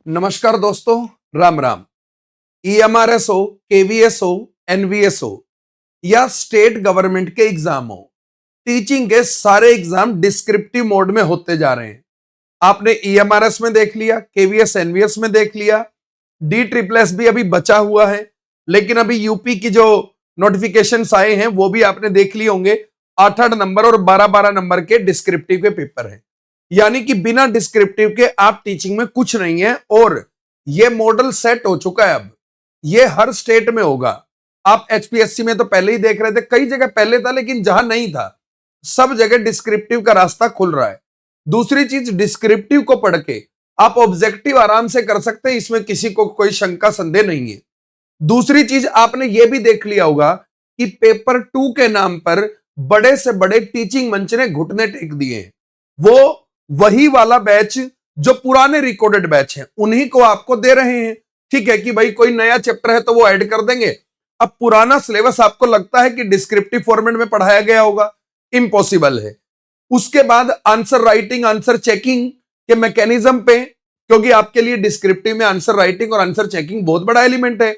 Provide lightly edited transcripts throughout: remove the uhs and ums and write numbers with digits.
नमस्कार दोस्तों, राम राम। ईएमआरएस हो, केवीएस हो, एनवीएस हो या स्टेट गवर्नमेंट के एग्जाम हो, टीचिंग के सारे एग्जाम डिस्क्रिप्टिव मोड में होते जा रहे हैं। आपने ईएमआरएस में देख लिया, केवीएस एनवीएस में देख लिया, डी ट्रिपल एस भी अभी बचा हुआ है, लेकिन अभी यूपी की जो नोटिफिकेशंस आए हैं वो भी आपने देख लिए होंगे। 8-8 नंबर और 12-12 नंबर के डिस्क्रिप्टिव के पेपर हैं, यानी कि बिना डिस्क्रिप्टिव के आप टीचिंग में कुछ नहीं है। और ये मॉडल सेट हो चुका है, अब ये हर स्टेट में होगा। आप एचपीएससी में तो पहले ही देख रहे थे, कई जगह पहले था, लेकिन जहां नहीं था सब जगह डिस्क्रिप्टिव का रास्ता खुल रहा है। दूसरी चीज, डिस्क्रिप्टिव को पढ़ के आप ऑब्जेक्टिव आराम से कर सकते हैं, इसमें किसी को कोई शंका संदेह नहीं है। दूसरी चीज, आपने ये भी देख लिया होगा कि पेपर 2 के नाम पर बड़े से बड़े टीचिंग मंच ने घुटने टेक दिए हैं। वो वही वाला बैच जो पुराने रिकॉर्डेड बैच हैं उन्हीं को आपको दे रहे हैं। ठीक है कि भाई कोई नया चैप्टर है तो वो ऐड कर देंगे। अब पुराना सिलेबस आपको लगता है कि डिस्क्रिप्टिव फॉर्मेट में पढ़ाया गया होगा, इम्पॉसिबल है। उसके बाद आंसर राइटिंग, आंसर चेकिंग के मैकेनिज्म पे, क्योंकि आपके लिए डिस्क्रिप्टिव में आंसर राइटिंग और आंसर चेकिंग बहुत बड़ा एलिमेंट है,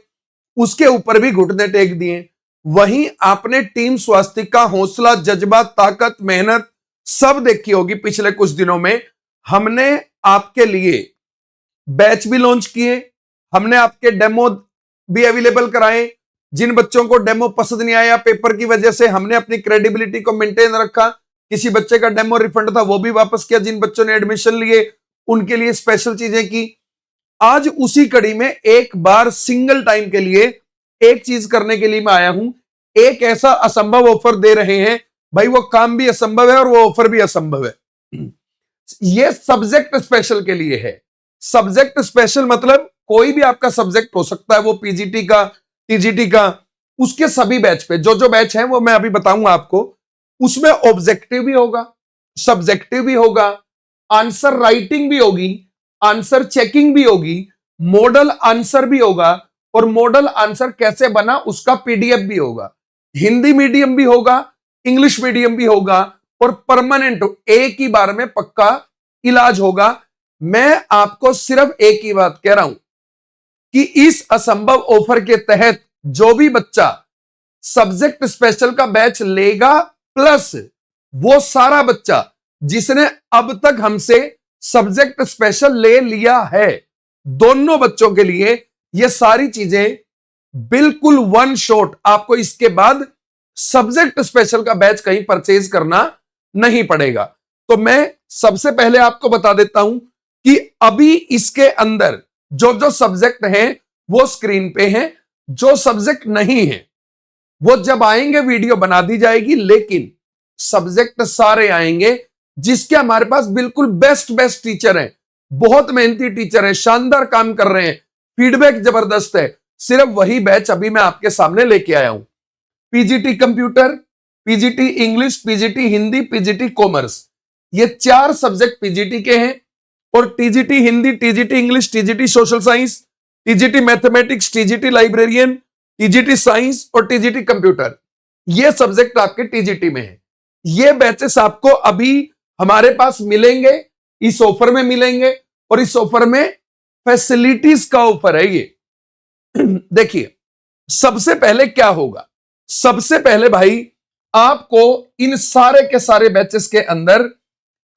उसके ऊपर भी घुटने टेक दिए। वहीं आपने टीम स्वास्तिका, हौसला, जज्बा, ताकत, मेहनत सब देखी होगी। पिछले कुछ दिनों में हमने आपके लिए बैच भी लॉन्च किए, हमने आपके डेमो भी अवेलेबल कराए। जिन बच्चों को डेमो पसंद नहीं आया पेपर की वजह से, हमने अपनी क्रेडिबिलिटी को मेंटेन रखा। किसी बच्चे का डेमो रिफंड था वो भी वापस किया। जिन बच्चों ने एडमिशन लिए उनके लिए स्पेशल चीजें की। आज उसी कड़ी में एक बार सिंगल टाइम के लिए एक चीज करने के लिए मैं आया हूं। एक ऐसा असंभव ऑफर दे रहे हैं, भाई वो काम भी असंभव है और वो ऑफर भी असंभव है। ये सब्जेक्ट स्पेशल के लिए है। सब्जेक्ट स्पेशल मतलब कोई भी आपका सब्जेक्ट हो सकता है, वो पीजीटी का, टीजीटी का, उसके सभी बैच पे जो जो बैच है वो मैं अभी बताऊंगा आपको। उसमें ऑब्जेक्टिव भी होगा, सब्जेक्टिव भी होगा, आंसर राइटिंग भी होगी, आंसर चेकिंग भी होगी, मॉडल आंसर भी होगा, और मॉडल आंसर कैसे बना उसका पीडीएफ भी होगा। हिंदी मीडियम भी होगा, इंग्लिश मीडियम भी होगा, और परमानेंट एक ही बार में पक्का इलाज होगा। मैं आपको सिर्फ एक ही बात कह रहा हूं कि इस असंभव ऑफर के तहत जो भी बच्चा सब्जेक्ट स्पेशल का बैच लेगा, प्लस वो सारा बच्चा जिसने अब तक हमसे सब्जेक्ट स्पेशल ले लिया है, दोनों बच्चों के लिए ये सारी चीजें बिल्कुल वन शॉट। आपको इसके बाद सब्जेक्ट स्पेशल का बैच कहीं परचेज करना नहीं पड़ेगा। तो मैं सबसे पहले आपको बता देता हूं कि अभी इसके अंदर जो जो सब्जेक्ट हैं वो स्क्रीन पे हैं, जो सब्जेक्ट नहीं है वो जब आएंगे वीडियो बना दी जाएगी, लेकिन सब्जेक्ट सारे आएंगे जिसके हमारे पास बिल्कुल बेस्ट टीचर हैं, बहुत मेहनती टीचर हैं, शानदार काम कर रहे हैं, फीडबैक जबरदस्त है। सिर्फ वही बैच अभी मैं आपके सामने लेके आया हूं। PGT computer, PGT English, PGT Hindi, PGT commerce, ये 4 सब्जेक्ट पीजीटी के हैं। और TGT Hindi, TGT English, TGT social science, TGT mathematics, TGT librarian, TGT science और टीजीटी कंप्यूटर, ये सब्जेक्ट आपके टीजीटी में है। ये बैचेस आपको अभी हमारे पास मिलेंगे, इस ऑफर में मिलेंगे, और इस ऑफर में फैसिलिटीज का ऑफर है ये। देखिए, सबसे पहले क्या होगा, सबसे पहले भाई आपको इन सारे के सारे बैचेस के अंदर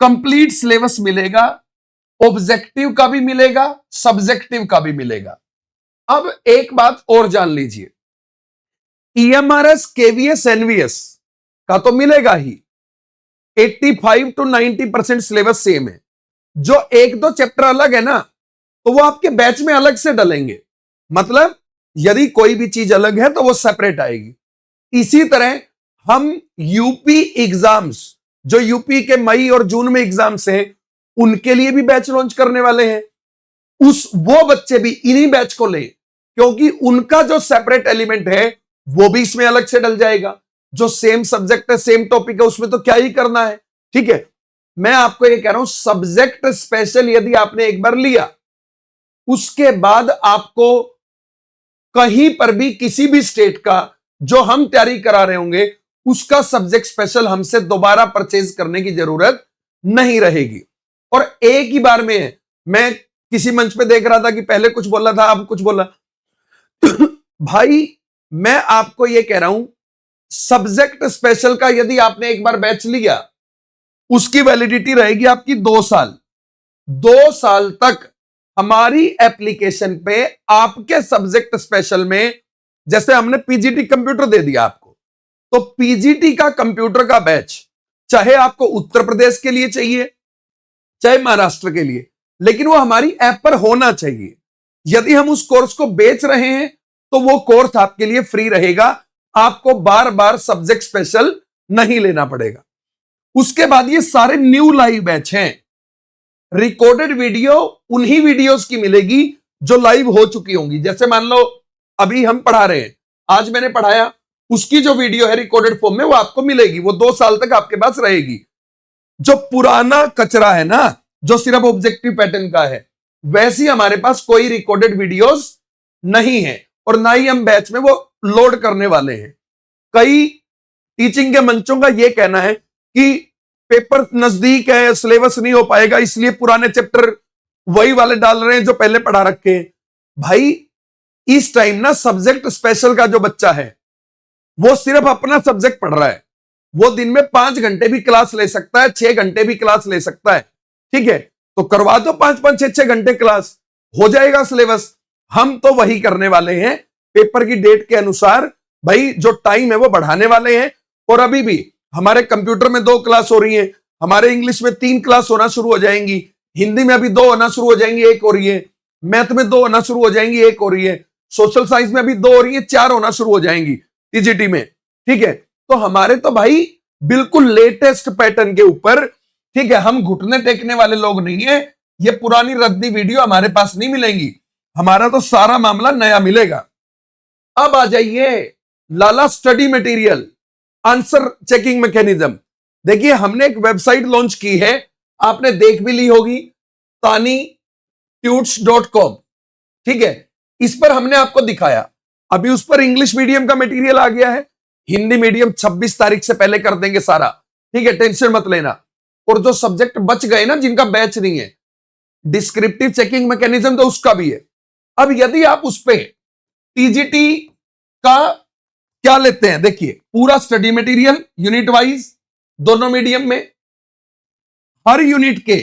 कंप्लीट सिलेबस मिलेगा, ऑब्जेक्टिव का भी मिलेगा, सब्जेक्टिव का भी मिलेगा। अब एक बात और जान लीजिए, ईएमआरएस, केवीएस, एनवीएस का तो मिलेगा ही, 85 to 90% सिलेबस सेम है। जो एक दो चैप्टर अलग है ना, तो वो आपके बैच में अलग से डलेंगे। मतलब यदि कोई भी चीज अलग है तो वो सेपरेट आएगी। इसी तरह हम यूपी एग्जाम्स, जो यूपी के मई और जून में एग्जाम्स हैं, उनके लिए भी बैच लॉन्च करने वाले हैं। वो बच्चे भी इन्हीं बैच को लें, क्योंकि उनका जो सेपरेट एलिमेंट है वो भी इसमें अलग से डल जाएगा। जो सेम सब्जेक्ट है, सेम टॉपिक है, उसमें तो क्या ही करना है। ठीक है, मैं आपको ये कह रहा हूं, सब्जेक्ट स्पेशल यदि आपने एक बार लिया, उसके बाद आपको कहीं पर भी किसी भी स्टेट का जो हम तैयारी करा रहे होंगे उसका सब्जेक्ट स्पेशल हमसे दोबारा परचेज करने की जरूरत नहीं रहेगी। और एक ही बार में मैं किसी मंच पे देख रहा था कि पहले कुछ बोला था, अब कुछ बोला। भाई मैं आपको ये कह रहा हूं, सब्जेक्ट स्पेशल का यदि आपने एक बार बैच लिया, उसकी वैलिडिटी रहेगी आपकी 2 साल। 2 साल तक हमारी एप्लीकेशन पे आपके सब्जेक्ट स्पेशल में, जैसे हमने पीजीटी कंप्यूटर दे दिया आपको, तो पीजीटी का कंप्यूटर का बैच चाहे आपको उत्तर प्रदेश के लिए चाहिए चाहे महाराष्ट्र के लिए, लेकिन वो हमारी ऐप पर होना चाहिए। यदि हम उस कोर्स को बेच रहे हैं तो वो कोर्स आपके लिए फ्री रहेगा, आपको बार बार सब्जेक्ट स्पेशल नहीं लेना पड़ेगा। उसके बाद ये सारे न्यू लाइव बैच हैं। रिकॉर्डेड वीडियो उन्हीं वीडियोस की मिलेगी जो लाइव हो चुकी होंगी। जैसे मान लो अभी हम पढ़ा रहे हैं, आज मैंने पढ़ाया, उसकी जो वीडियो है रिकॉर्डेड फॉर्म में वो आपको मिलेगी, वो 2 साल तक आपके पास रहेगी। जो पुराना कचरा है ना, जो सिर्फ ऑब्जेक्टिव पैटर्न का है, वैसी हमारे पास कोई रिकॉर्डेड वीडियोस नहीं है, और ना ही हम बैच में वो लोड करने वाले हैं। कई टीचिंग के मंचों का यह कहना है कि पेपर नजदीक है, सिलेबस नहीं हो पाएगा, इसलिए पुराने चैप्टर वही वाले डाल रहे हैं जो पहले पढ़ा रखे हैं। भाई इस टाइम ना सब्जेक्ट स्पेशल का जो बच्चा है वो सिर्फ अपना सब्जेक्ट पढ़ रहा है, वो दिन में 5 घंटे भी क्लास ले सकता है, 6 घंटे भी क्लास ले सकता है। ठीक है, तो करवा दो 5-5, 6-6 घंटे क्लास, हो जाएगा सिलेबस। हम तो वही करने वाले हैं, पेपर की डेट के अनुसार भाई जो टाइम है वो बढ़ाने वाले हैं। और अभी भी हमारे कंप्यूटर में 2 क्लास हो रही है, हमारे इंग्लिश में 3 क्लास होना शुरू हो जाएंगी, हिंदी में अभी 2 होना शुरू हो जाएंगी, 1 हो रही है, मैथ में 2 होना शुरू हो जाएंगी, 1 हो रही है, सोशल साइंस में अभी 2 हो रही है, 4 होना शुरू हो जाएंगी टीजीटी में। ठीक है, तो हमारे तो भाई बिल्कुल लेटेस्ट पैटर्न के ऊपर, ठीक है, हम घुटने टेकने वाले लोग नहीं है। ये पुरानी रद्दी वीडियो हमारे पास नहीं मिलेंगी, हमारा तो सारा मामला नया मिलेगा। अब आ जाइए लाला study material answer checking mechanism. देखिए हमने एक वेबसाइट लॉन्च की है, आपने देख भी ली होगी, tanitutes.com। ठीक है, इस पर हमने आपको दिखाया, अभी उस पर इंग्लिश मीडियम का मटेरियल आ गया है, हिंदी मीडियम 26 तारीख से पहले कर देंगे सारा। ठीक है, टेंशन मत लेना। और जो सब्जेक्ट बच गए ना, जिनका बैच नहीं है, डिस्क्रिप्टिव चेकिंग मैकेनिज्म तो उसका भी है। अब यदि आप उस पे टीजीटी का क्या लेते हैं, देखिए पूरा स्टडी मटेरियल यूनिट वाइज, दोनों मीडियम में, हर यूनिट के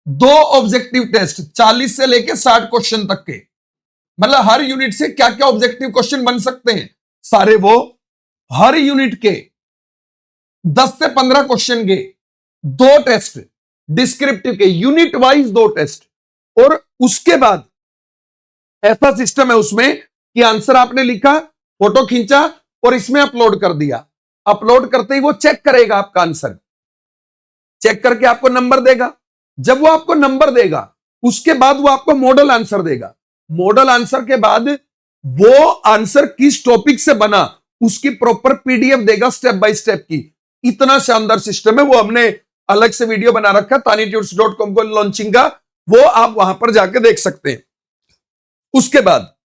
2 ऑब्जेक्टिव टेस्ट 40 से लेकर 60 क्वेश्चन तक के, मतलब हर यूनिट से क्या क्या ऑब्जेक्टिव क्वेश्चन बन सकते हैं सारे, वो हर यूनिट के 10 से 15 क्वेश्चन के 2 टेस्ट, डिस्क्रिप्टिव के यूनिट वाइज 2 टेस्ट। और उसके बाद ऐसा सिस्टम है उसमें कि आंसर आपने लिखा, फोटो खींचा और इसमें अपलोड कर दिया, अपलोड करते ही वो चेक करेगा आपका आंसर, चेक करके आपको नंबर देगा। जब वो आपको नंबर देगा उसके बाद वो आपको मॉडल आंसर देगा, मॉडल आंसर के बाद वो आंसर किस टॉपिक से बना उसकी प्रॉपर पीडीएफ देगा स्टेप बाय स्टेप की। इतना शानदार सिस्टम है, वो हमने अलग से वीडियो बना रखा tanitutes.com को लॉन्चिंग का, वो आप वहां पर जाके देख सकते हैं। उसके बाद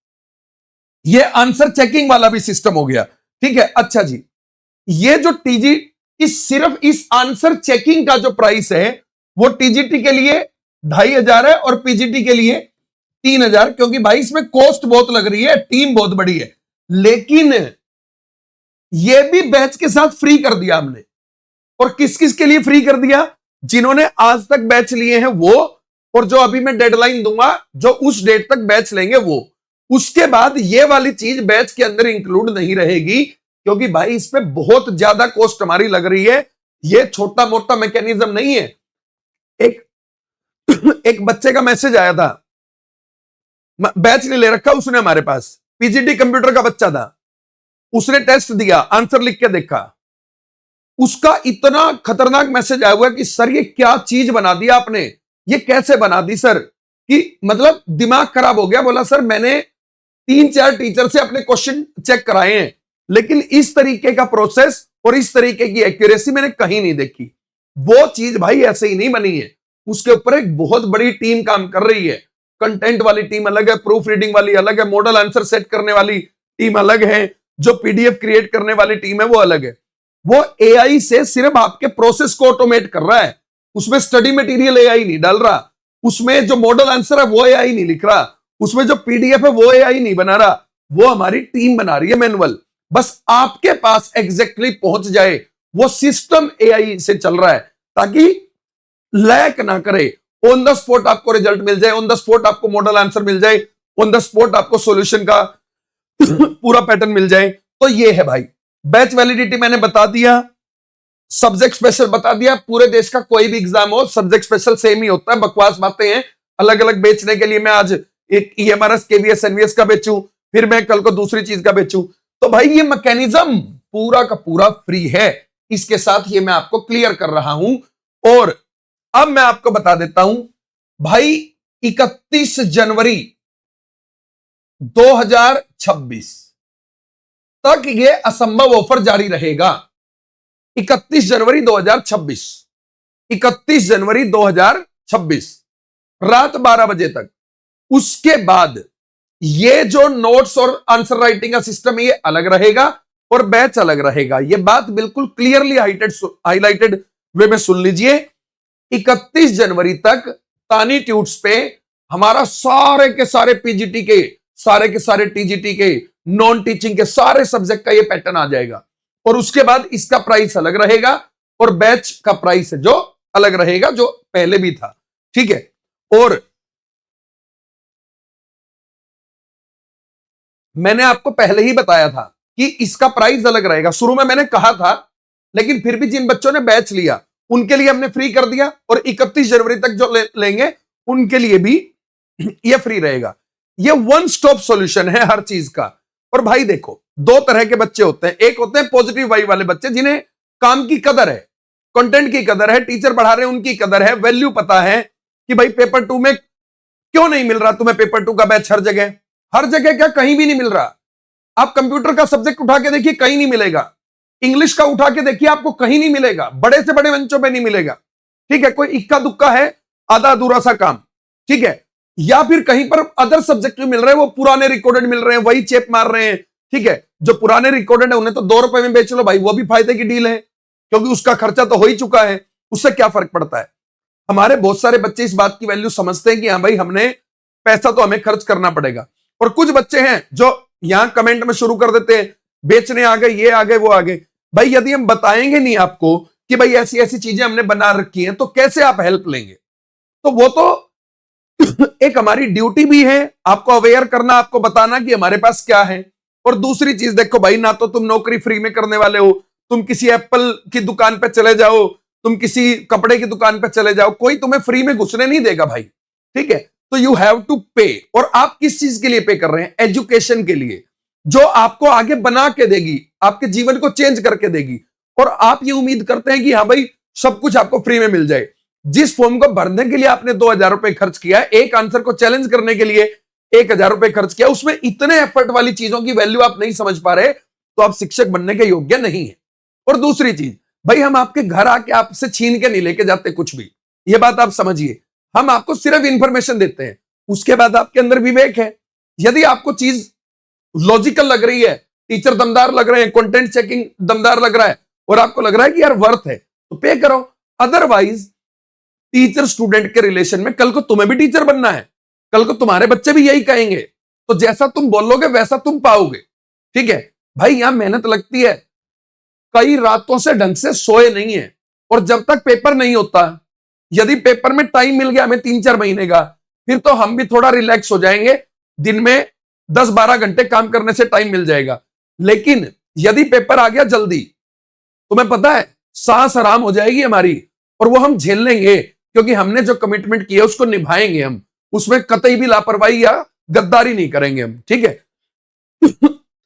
ये आंसर चेकिंग वाला भी सिस्टम हो गया। ठीक है, अच्छा जी, ये जो टीजी सिर्फ इस आंसर चेकिंग का जो प्राइस है वो टीजीटी के लिए 2500 है और पीजीटी के लिए 3000, क्योंकि भाई इसमें कॉस्ट बहुत लग रही है, टीम बहुत बड़ी है। लेकिन ये भी बैच के साथ फ्री कर दिया हमने। और किस किस के लिए फ्री कर दिया? जिन्होंने आज तक बैच लिए हैं वो, और जो अभी मैं डेडलाइन दूंगा जो उस डेट तक बैच लेंगे वो। उसके बाद ये वाली चीज बैच के अंदर इंक्लूड नहीं रहेगी, क्योंकि भाई इस पे बहुत ज्यादा कॉस्ट हमारी लग रही है। ये छोटा मोटा मैकेनिज्म नहीं है। एक बच्चे का मैसेज आया था, बैच नहीं ले रखा उसने हमारे पास, पीजीटी कंप्यूटर का बच्चा था, उसने टेस्ट दिया, आंसर लिख के देखा, उसका इतना खतरनाक मैसेज आया हुआ कि सर ये क्या चीज बना दी आपने, ये कैसे बना दी सर, कि मतलब दिमाग खराब हो गया। बोला सर मैंने 3-4 टीचर से अपने क्वेश्चन चेक कराए हैं, लेकिन इस तरीके का प्रोसेस और इस तरीके की एक्यूरेसी मैंने कहीं नहीं देखी। वो चीज भाई ऐसे ही नहीं बनी है, उसके ऊपर एक बहुत बड़ी टीम काम कर रही है। कंटेंट वाली टीम अलग है, प्रूफ रीडिंग वाली अलग है, मॉडल आंसर सेट करने वाली टीम अलग है, जो पीडीएफ क्रिएट करने वाली टीम है वो अलग है। वो एआई से सिर्फ आपके प्रोसेस को ऑटोमेट कर रहा है, उसमें स्टडी मटेरियल एआई नहीं डाल रहा। उसमें जो मॉडल आंसर है वो एआई नहीं लिख रहा, उसमें जो पीडीएफ है वो एआई नहीं बना रहा, वो हमारी टीम बना रही है मैनुअल। बस आपके पास एग्जैक्टली पहुंच जाए, वो सिस्टम एआई से चल रहा है ताकि लैक ना करे। ऑन द स्पॉट आपको रिजल्ट मिल जाए, ऑन द स्पॉट आपको मॉडल आंसर मिल जाए, ऑन द स्पॉट आपको सॉल्यूशन का पूरा पैटर्न मिल जाए। तो ये है भाई, बैच वैलिडिटी मैंने बता दिया, सब्जेक्ट स्पेशल बता दिया। पूरे देश का कोई भी एग्जाम हो, सब्जेक्ट स्पेशल सेम ही होता है, बकवास बातें हैं। अलग अलग बेचने के लिए मैं आज एक ईएमआरएस केवीएस एनवीएस का बेचूं, फिर मैं कल को दूसरी चीज का बेचूं। तो भाई ये मैकेनिज्म पूरा का पूरा फ्री है, इसके साथ ये मैं आपको क्लियर कर रहा हूं। और अब मैं आपको बता देता हूं भाई, 31 जनवरी 2026 तक ये असंभव ऑफर जारी रहेगा। 31 जनवरी 2026, 31 जनवरी 2026 रात 12 बजे तक। उसके बाद ये जो नोट्स और आंसर राइटिंग का सिस्टम है ये अलग रहेगा और बैच अलग रहेगा। ये बात बिल्कुल क्लियरली हाईलाइटेड वे में सुन लीजिए। 31 जनवरी तक तानी ट्यूट्स पे हमारा सारे के सारे पीजीटी के, सारे के सारे टीजीटी के, नॉन टीचिंग के सारे सब्जेक्ट का ये पैटर्न आ जाएगा। और उसके बाद इसका प्राइस अलग रहेगा और बैच का प्राइस है जो अलग रहेगा, जो पहले भी था। ठीक है, और मैंने आपको पहले ही बताया था कि इसका प्राइस अलग रहेगा। शुरू में मैंने कहा था, लेकिन फिर भी जिन बच्चों ने बैच लिया उनके लिए हमने फ्री कर दिया, और 31 जनवरी तक जो लेंगे उनके लिए भी यह फ्री रहेगा। यह वन स्टॉप सॉल्यूशन है हर चीज का। और भाई देखो, दो तरह के बच्चे होते हैं। एक होते हैं पॉजिटिव वाइब वाले बच्चे, जिन्हें काम की कदर है, कंटेंट की कदर है, टीचर पढ़ा रहे हैं उनकी कदर है, वैल्यू पता है कि भाई पेपर 2 में क्यों नहीं मिल रहा तुम्हें पेपर 2 का बैच हर जगह। हर जगह क्या, कहीं भी नहीं मिल रहा। आप कंप्यूटर का सब्जेक्ट उठा के देखिए, कहीं नहीं मिलेगा। इंग्लिश का उठा के देखिए, आपको कहीं नहीं मिलेगा, बड़े से बड़े मंचों पे नहीं मिलेगा। ठीक है, कोई इक्का दुक्का है, आधा अधूरा सा काम। ठीक है, या फिर कहीं पर अदर सब्जेक्ट में मिल रहे हैं, वो पुराने रिकॉर्डेड मिल रहे हैं, वही चेप मार रहे हैं। ठीक है, जो पुराने रिकॉर्डेड है उन्हें तो 2 रुपए में बेच लो भाई, वो भी फायदे की डील है, क्योंकि उसका खर्चा तो हो ही चुका है, उससे क्या फर्क पड़ता है। हमारे बहुत सारे बच्चे इस बात की वैल्यू समझते हैं कि हाँ भाई, हमने पैसा तो हमें खर्च करना पड़ेगा। और कुछ बच्चे हैं जो यहां कमेंट में शुरू कर देते हैं, बेचने आ गए, ये आ गए, वो आ गए। भाई यदि हम बताएंगे नहीं आपको कि भाई ऐसी ऐसी चीजें हमने बना रखी हैं, तो कैसे आप हेल्प लेंगे। तो वो तो एक हमारी ड्यूटी भी है, आपको अवेयर करना, आपको बताना कि हमारे पास क्या है। और दूसरी चीज देखो भाई, ना तो तुम नौकरी फ्री में करने वाले हो, तुम किसी एप्पल की दुकान पे चले जाओ, तुम किसी कपड़े की दुकान पे चले जाओ, कोई तुम्हें फ्री में घुसने नहीं देगा भाई। ठीक है, तो यू हैव टू पे। और आप किस चीज के लिए पे कर रहे हैं? एजुकेशन के लिए, जो आपको आगे बना के देगी, आपके जीवन को चेंज करके देगी। और आप ये उम्मीद करते हैं कि हाँ भाई, सब कुछ आपको फ्री में मिल जाए। जिस फॉर्म को भरने के लिए आपने 2000 रुपए खर्च किया, एक आंसर को चैलेंज करने के लिए 1000 रुपए खर्च किया, उसमें इतने एफर्ट वाली चीजों की वैल्यू आप नहीं समझ पा रहे, तो आप शिक्षक बनने के योग्य नहीं है। और दूसरी चीज भाई, हम आपके घर आके आपसे छीन के नहीं लेके जाते कुछ भी, ये बात आप समझिए। हम आपको सिर्फ इंफॉर्मेशन देते हैं, उसके बाद आपके अंदर विवेक है। यदि आपको चीज लॉजिकल लग रही है, टीचर दमदार लग रहे हैं, कंटेंट चेकिंग दमदार लग रहा है, और आपको लग रहा है कि यार वर्थ है, तो पे करो। अदरवाइज टीचर स्टूडेंट के रिलेशन में कल को तुम्हें भी टीचर बनना है, कल को तुम्हारे बच्चे भी यही कहेंगे, तो जैसा तुम बोलोगे वैसा तुम पाओगे। ठीक है भाई, यहां मेहनत लगती है, कई रातों से ढंग से सोए नहीं है। और जब तक पेपर नहीं होता, यदि पेपर में टाइम मिल गया हमें 3-4 महीने का, फिर तो हम भी थोड़ा रिलैक्स हो जाएंगे, दिन में 10-12 घंटे काम करने से टाइम मिल जाएगा। लेकिन यदि पेपर आ गया जल्दी, तुम्हें पता है सांस आराम हो जाएगी हमारी, और वो हम झेल लेंगे, क्योंकि हमने जो कमिटमेंट किया उसको निभाएंगे हम, उसमें कतई भी लापरवाही या गद्दारी नहीं करेंगे हम। ठीक है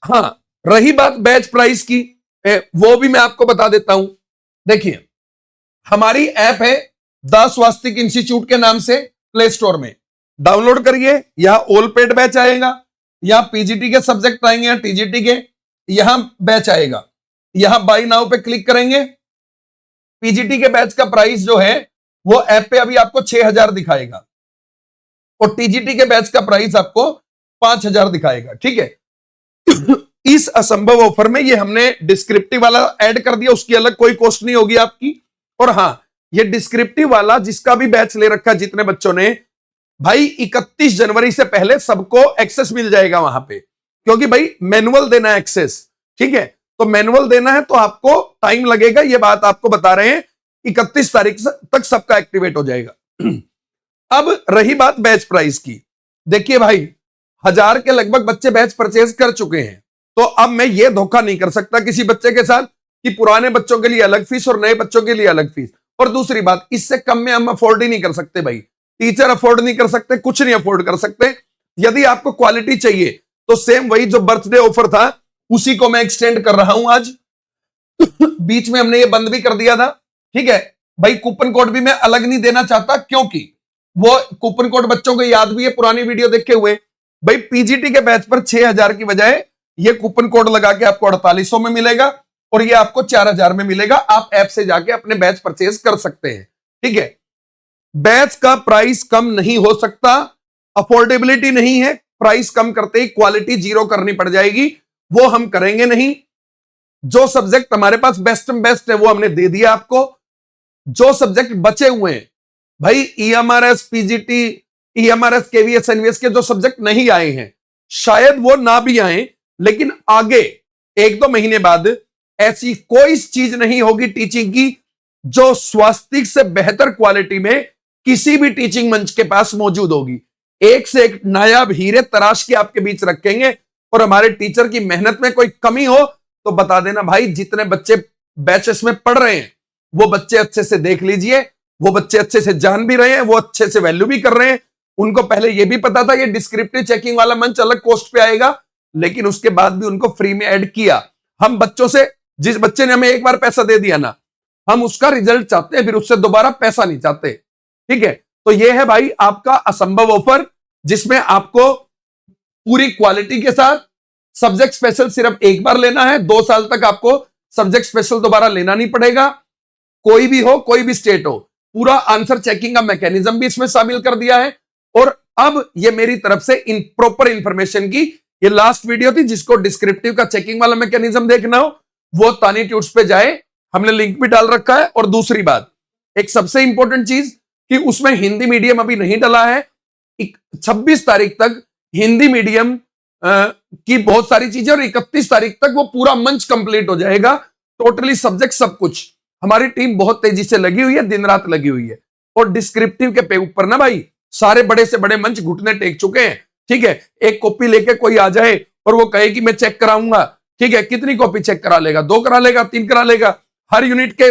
हाँ, रही बात बैच प्राइस की, वो भी मैं आपको बता देता हूं। देखिए, हमारी ऐप है द स्वास्तिक इंस्टीट्यूट के नाम से, प्ले स्टोर में डाउनलोड करिए। यहां ऑल पेड बैच आएगा, यहां पीजीटी के सब्जेक्ट आएंगे, यहां टीजीटी के, यहां बैच आएगा। यहां बाय नाउ पे क्लिक करेंगे। पीजीटी के बैच का प्राइस जो है वो ऐप पे अभी आपको 6000 दिखाएगा, और टीजीटी के बैच का प्राइस आपको 5000 दिखाएगा। ठीक है इस असंभव ऑफर में ये हमने डिस्क्रिप्टिव वाला ऐड कर दिया, उसकी अलग कोई कॉस्ट नहीं होगी आपकी। और हां, ये डिस्क्रिप्टिव वाला जिसका भी बैच ले रखा है, जितने बच्चों ने, भाई 31 जनवरी से पहले सबको एक्सेस मिल जाएगा वहां पे, क्योंकि भाई मैनुअल देना है एक्सेस, ठीक है। तो मैनुअल देना है तो आपको टाइम लगेगा, ये बात आपको बता रहे हैं। 31 तारीख तक सबका एक्टिवेट हो जाएगा। अब रही बात बैच प्राइस की, देखिए भाई 1000 के लगभग बच्चे बैच परचेज कर चुके हैं, तो अब मैं ये धोखा नहीं कर सकता किसी बच्चे के साथ कि पुराने बच्चों के लिए अलग फीस और नए बच्चों के लिए अलग फीस। और दूसरी बात, इससे कम में हम अफोर्ड ही नहीं कर सकते भाई, टीचर अफोर्ड नहीं कर सकते, कुछ नहीं अफोर्ड कर सकते। यदि आपको क्वालिटी चाहिए तो सेम वही जो बर्थडे ऑफर था उसी को मैं एक्सटेंड कर रहा हूं आज। बीच में हमने ये बंद भी कर दिया था, ठीक है भाई। कूपन कोड भी मैं अलग नहीं देना चाहता, क्योंकि वो कूपन कोड बच्चों को याद भी है पुरानी वीडियो देखे हुए। भाई पीजीटी के बैच पर 6000 की बजाय ये कूपन कोड लगा के आपको 4800 में मिलेगा और ये आपको 4000 में मिलेगा। आप ऐप से जाके अपने बैच परचेज कर सकते हैं, ठीक है। बैच का प्राइस कम नहीं हो सकता, अफोर्डेबिलिटी नहीं है, प्राइस कम करते ही क्वालिटी जीरो करनी पड़ जाएगी, वो हम करेंगे नहीं। जो सब्जेक्ट हमारे पास बेस्ट है वो हमने दे दिया आपको। जो सब्जेक्ट बचे हुए हैं भाई, EMRS, PGT, EMRS, KVS, NVS के जो सब्जेक्ट नहीं आए हैं, शायद वो ना भी आए, लेकिन आगे 1-2 महीने बाद ऐसी कोई चीज नहीं होगी टीचिंग की जो स्वास्तिक से बेहतर क्वालिटी में किसी भी टीचिंग मंच के पास मौजूद होगी। एक से एक नायाब हीरे तराश के आपके बीच रखेंगे, और हमारे टीचर की मेहनत में कोई कमी हो तो बता देना भाई। जितने बच्चे बैचेस में पढ़ रहे हैं वो बच्चे अच्छे से देख लीजिए, वो बच्चे अच्छे से जान भी रहे हैं, वो अच्छे से वैल्यू भी कर रहे हैं। उनको पहले ये भी पता था ये डिस्क्रिप्टिव चेकिंग वाला मंच अलग कॉस्ट पे आएगा, लेकिन उसके बाद भी उनको फ्री में ऐड किया। हम बच्चों से, जिस बच्चे ने हमें एक बार पैसा दे दिया ना, हम उसका रिजल्ट चाहते हैं, फिर उससे दोबारा पैसा नहीं चाहते, ठीक है। तो ये है भाई आपका असंभव ऑफर, जिसमें आपको पूरी क्वालिटी के साथ सब्जेक्ट स्पेशल सिर्फ एक बार लेना है। 2 साल तक आपको सब्जेक्ट स्पेशल दोबारा लेना नहीं पड़ेगा, कोई भी हो, कोई भी स्टेट हो। पूरा आंसर चेकिंग का मैकेनिज्म भी इसमें शामिल कर दिया है। और अब ये मेरी तरफ से इन प्रॉपर इंफॉर्मेशन की ये लास्ट वीडियो थी। जिसको डिस्क्रिप्टिव का चेकिंग वाला मैकेनिज्म देखना हो वो तानी ट्यूट्स पे जाए, हमने लिंक भी डाल रखा है। और दूसरी बात, एक सबसे इंपॉर्टेंट चीज कि उसमें हिंदी मीडियम अभी नहीं डला है। 26 तारीख तक हिंदी मीडियम की बहुत सारी चीजें, और 31 तारीख तक वो पूरा मंच कंप्लीट हो जाएगा, टोटली सब्जेक्ट सब कुछ। हमारी टीम बहुत तेजी से लगी हुई है, दिन रात लगी हुई है। और डिस्क्रिप्टिव के ऊपर ना भाई सारे बड़े से बड़े मंच घुटने टेक चुके हैं, ठीक है। एक कॉपी लेके कोई आ जाए और वो कहे कि मैं चेक कराऊंगा, ठीक है, कितनी कॉपी चेक करा लेगा? 2 करा लेगा, 3 करा लेगा? हर यूनिट के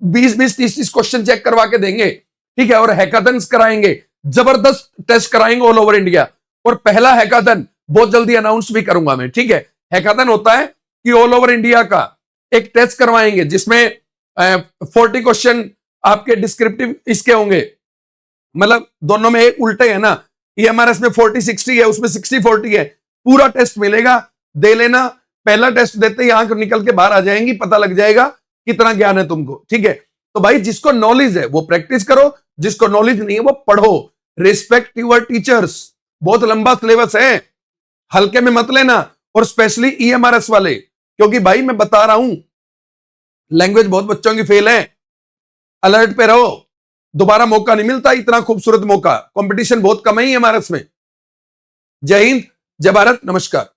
20-20, 30-30 क्वेश्चन चेक करवा के देंगे, ठीक है। और हैकाथन्स कराएंगे, जबरदस्त टेस्ट कराएंगे ऑल ओवर इंडिया। और पहला हैकाथन बहुत जल्दी अनाउंस भी करूंगा मैं, ठीक है। हैकाथन होता है कि ऑल ओवर इंडिया का एक टेस्ट करवाएंगे जिसमें 40 क्वेश्चन आपके डिस्क्रिप्टिव इसके होंगे, मतलब दोनों में एक उल्टे है ना। ईएमआरएस में 40-60 है, उसमें 60-40 है। पूरा टेस्ट मिलेगा, दे लेना। पहला टेस्ट देते ही आंख निकल के बाहर आ जाएंगी, पता लग जाएगा कितना ज्ञान है तुमको, ठीक है। तो भाई जिसको नॉलेज है वो प्रैक्टिस करो, जिसको नॉलेज नहीं है वो पढ़ो। Respect your teachers. बहुत लंबा सिलेबस है, हल्के में मत लेना। और स्पेशली ईएमआरएस वाले, क्योंकि भाई मैं बता रहा हूं लैंग्वेज बहुत बच्चों की फेल है। अलर्ट पे रहो, दोबारा मौका नहीं मिलता इतना खूबसूरत मौका। कंपटीशन बहुत कम है ईएमआरएस में। जय हिंद, जय भारत, नमस्कार।